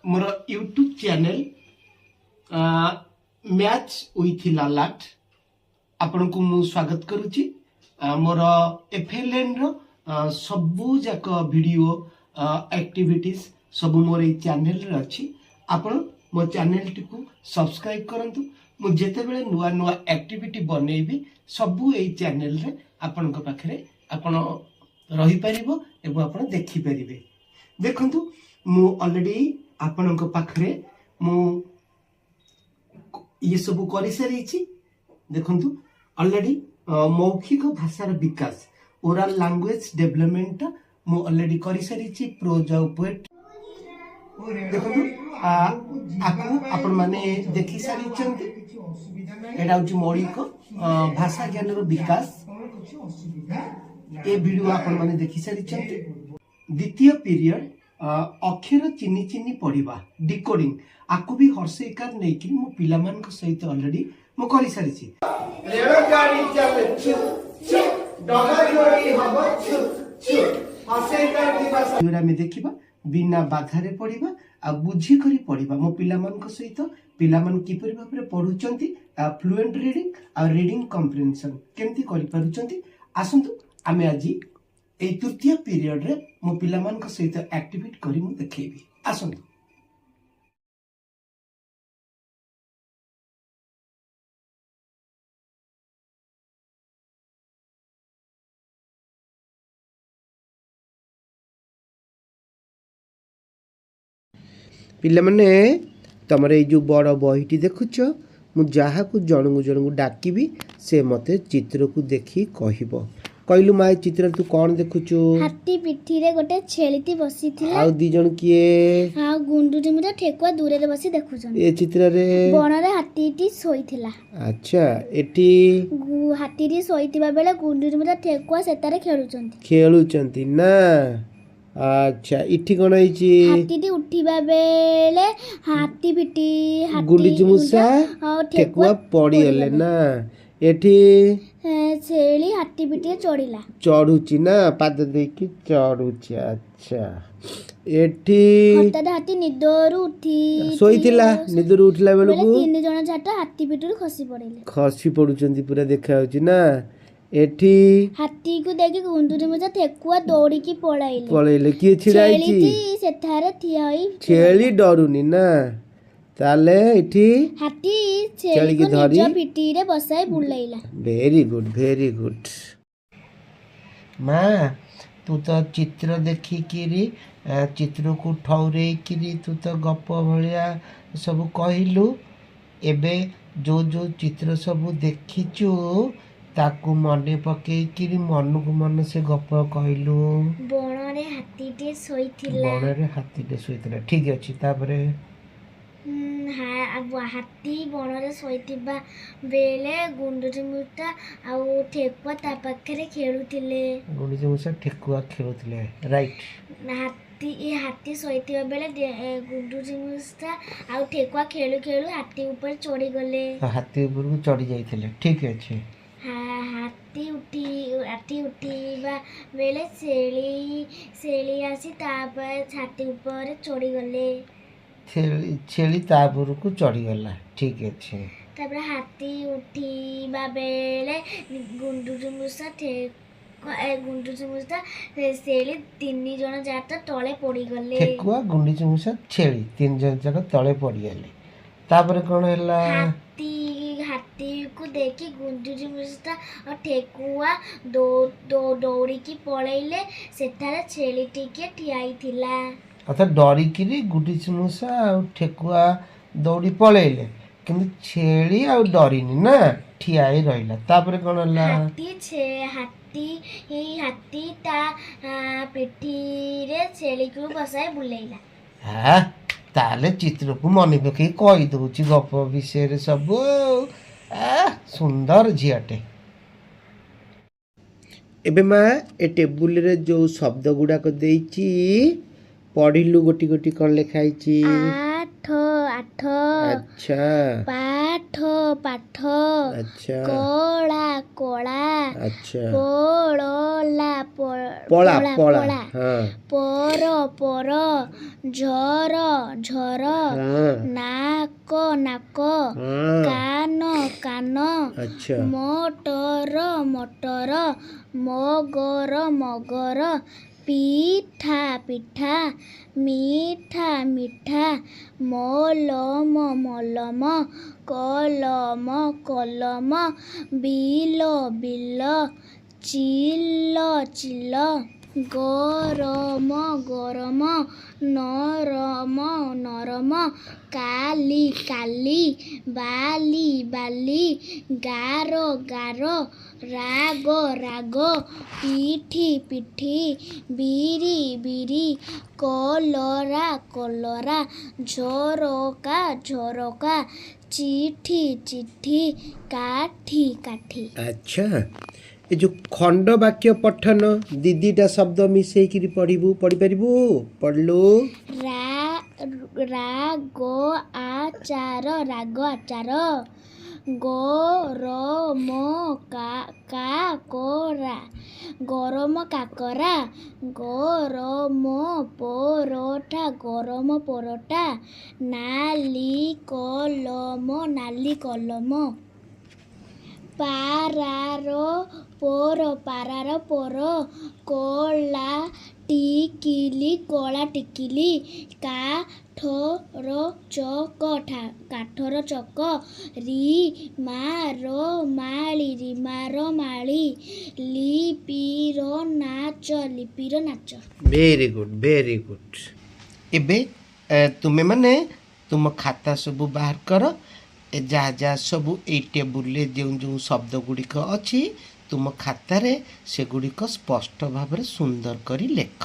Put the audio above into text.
More YouTube channel match with लालाट आपण को मु स्वागत करुच्ची। मोर एफएलएन रो सबू जाक वीडियो एक्टिविटीज सब मोर ये चैनल रे अछि। आपण मो चैनल टी को सब्सक्राइब करंतु। मु जेते बेले नुआ नुआ एक्टिविटी बनेबी सबू ए चैनल रे आपण को पाखरे आपण रही परिबो एवं आपण देखि परिबे। देखंतु मु ऑलरेडी आपण को पाखरे मु ये सब करि सारी। देखंतु ऑलरेडी मौखिक भाषार विकास ओरल लैंग्वेज डेवलपमेंट मु ऑलरेडी करि सारी। प्रोज और पोएट देखंतु आकु आपण माने देखि सारी चंती। एडा होची मौलिक भाषा ज्ञान रो विकास ए वीडियो आपण माने देखि सारी चंती। द्वितीय पीरियड अक्षर चिनी चिनी पढ़ा डिकोडिंग आकु भी हर्षिकार नहीं कि मो पिला मान को सहित ऑलरेडी मो करि सारी छी। रेल गाड़ी चले छु छु डगा जोड़ी हबो छु छु हर्षिकार की भाषा जोरा में देखिबा बिना बाधा रे पढ़िबा आ बुझी करी पढ़िबा। मो पिला मान को सहित पिला मान की परि भाबरे पढुचंती फ्लुएंट रीडिंग आ रीडिंग कॉम्प्रिहेंशन केमती करि पारुचंती। आसंतु आमे आजी ए तृतीय पीरियड रे मो पिला मान को सहित एक्टिविटी करी मु देखेबी। आसंतु पिला माने तमरे ए जो बड़ बहीटी देखुछ मु जहा को जनगु जनगु डाकिबी से मते चित्र को देखी कहिबो। कहलु माय चित्र तू कौन देखुछु? हाथी पिठी रे गोटे छेलिती बसी थिला। आउ दी जण किए? आ गुंडुटी मिरा ठेकुआ दूरे रे बसी देखुछन। ए चित्र रे बण रे हाथीटी सोईथिला। अच्छा एठी हाथीटी सोईतिबा बेले गुंडुटी मिरा ठेकुआ सेतारे खेलुचंती ना। अच्छा इठी कोन आइची? हाथीटी उठिबा बेले हाथी पिठी गुंडुची मुसा ठेकुआ पड़ी गले ना। एठी छेली हाथी पिठी चढ़िला चढ़ुची ना पाद देकी चढ़ुची। अच्छा एठी हठात हाथी निदरू उठी सोईतिला निदरू उठला बेलकू तीन जण जाटा हाथी पिठरू खसी पड़ुचंती पूरा देखा होची ना। एठी हाथी को देखि गुंडुरी मजा ठेकुआ दौड़ी की पळैले किए छिड़ाईची छेली सेठारे थिया होई छेली डरुनी ना। ताले इठी हाथी छेली को निज पिठी रे बसाई बुलाइला। वेरी गुड माँ तू तो चित्र देखी किरी चित्र को ठौरे किरी तू तो गप भलिया सब कहलु। एबे जो जो चित्र सब देखिचु ताकू मने पके किरी मन को मन से गप कहलु। बणरे हाथीटे सोईथिला ठीक अछि। तापरे हाथी बणरे सोईतिबा बेले गुंडुरी मुटा आउ ठेकुआ ता पाखरे खेलुथिले। गुंडुरी मुसा ठेकुआ खेलुथिले राइट। हाथी सोईतिबा बेले गुंडुरी मुसा आउ ठेकुआ खेलु खेलु हाथी ऊपर चढ़ी गले। हाथी ऊपर को चढ़ी जाइथिले ठीक अछि। हाथी उठीबा बेले शेली आसी तापर छाती ऊपर चढ़ी गले। छेली तापर को चढ़ी गला ठीक अछि। तापर हाथी उठीबा बेले गुंडुरी मुसा शेली तीन जण जाता तळे पड़ी गले। ठेकुआ गुंडुरी मुसा छेली तीन जण जाक तळे पड़ी गले। तापर कोन हैला? हाथी को देखी गुंडुरी मुसा और ठेकुआ दौड़ी की पळैले सेठारे छेली टिके ठियाई थिला। अच्छा डरी किरी गुंडुरी मुसा और ठेकुआ दौड़ी पळैले किंतु छेली और डरिनी ना ठियाई रहिला। तापर कोन हैला? हाथी ता पिठी रे छेली को बसाई बुलाइला। हां ताले चित्र को मन पकई कहि दउची गप विषय रे सब सुंदर झियाटे। एबे माँ ए टेबुल रे जो शब्द गुडा को देइची पढ़िलु गोटी गोटी कौन लिखाई? ଆଠ अच्छा ପାଠ ପାଠ अच्छा କଳା କଳା अच्छा ପଳଲା पला पला ପଳା हाँ ପର ପର ଝର ଝର हाँ ନାକ ନାକ हाँ କାନ କାନ अच्छा ମଟର ମଟର ମଗର ମଗର ପିଠା ପିଠା ମିଠା ମିଠା ମଲମ ମଲମ କଲମ କଲମ ବିଲ ବିଲ ଚିଲ ଚିଲ ଗରମ ଗରମ ନରମ ନରମ କାଲି କାଲି ବାଲି ବାଲି ଗାର ଗାର ରାଗ ରାଗ ପିଠି ପିଠି ବିରି ବିରି କଲରା କଲରା ଝରକା ଝରକା ଚିଠି ଚିଠି କାଠି କାଠି अच्छा ये जो खंड वाक्य पठन दीदीटा शब्द मिसेकिरी पढ़िबू पढ़ी पारिबू पढ़लू ରାଗ ଆଚାର ରାଗ ଆଚାର ଗରମ କାକରା ଗରମ କାକରା ଗରମ ପରଠା ଗରମ ପରଠା ନାଲି କଲମ ନାଲି କଲମ ପାରାର ପର କଳା ଟିକିଲି କାଠର ଚକ ରିମାର ମାଳି ଲିପିର ନାଚ वेरी गुड एबे तुमे माने तुम खाता सब बाहर कर जहाँ जहाँ सब ए टेबुल जो जो शब्द गुड़िक अच्छी तुम खातार से गुड़िक स्पष्ट भाव सुंदर करी लेख।